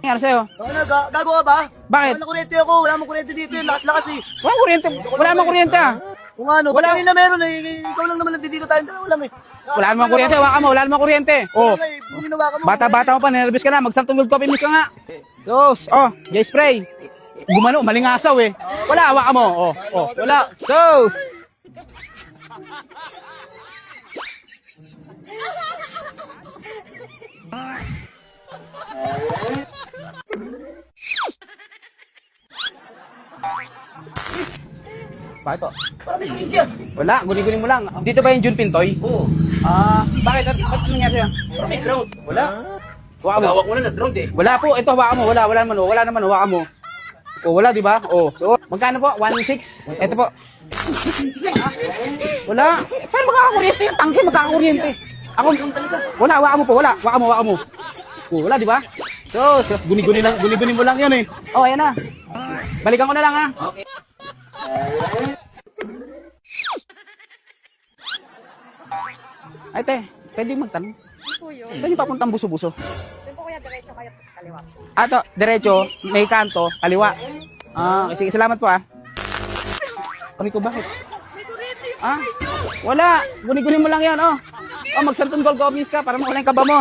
Nangyari sa'yo? Gago ka ba? Bakit? Wala kuryente ako, wala mong kuryente dito, yung lakas-lakas eh. Walang kuryente. Wala namang kuryente ah. Kung ano, Wala. ba't kanina meron eh, ikaw lang naman nandito tayo, dalawa lang eh. Wala namang kuryente. Wala mo. Wala namang kuryente. Oh. Ginawa ka mo. Bata-bata mo pa. Nervous ka na. Magsantong gold coffee miss ka nga. Sos. Oh. J-spray. Gumano. Malingasaw eh. Wala. Hawa ka mo. Oh. Oh. Wala. Sos. Bakit po? Parang may kuryente yan. Wala. Guni-guni mo lang. Dito ba yung Jun Pintoy? Oo. Bakit? Ba't nangyari sa'yo? Parang may ground. Wala. Hawa mo. Hawak mo na nag-ground eh. Wala po. Ito, hawakan mo. Wala naman. Wala naman. Hawakan mo. Oh, wala, di ba? Oh. So, magkano po? 1.6. Ito po. Wala. Paano makakakuryente yung tangke? Magkakakuryente. Ako, wala. Hawakan mo po. Wala. Hawakan mo. Oh, wala, di ba? So, guni-guni mo lang yun eh. Oh, ayan na. Balikan ko na lang ha. Okay. Ay, te. Pwede magtanong. Po yun. Saan yung papuntang buso-buso? Doon po kaya diretso kayo sa kaliwa. Ato, diretso, may kanto, kaliwa. Sige, salamat po ah. Kami ko bakit? May kuryente yung Ah? Wala, guni-guni mo lang yan, oh. Oh, magsantong gold coffees ka para mawala yung kaba mo.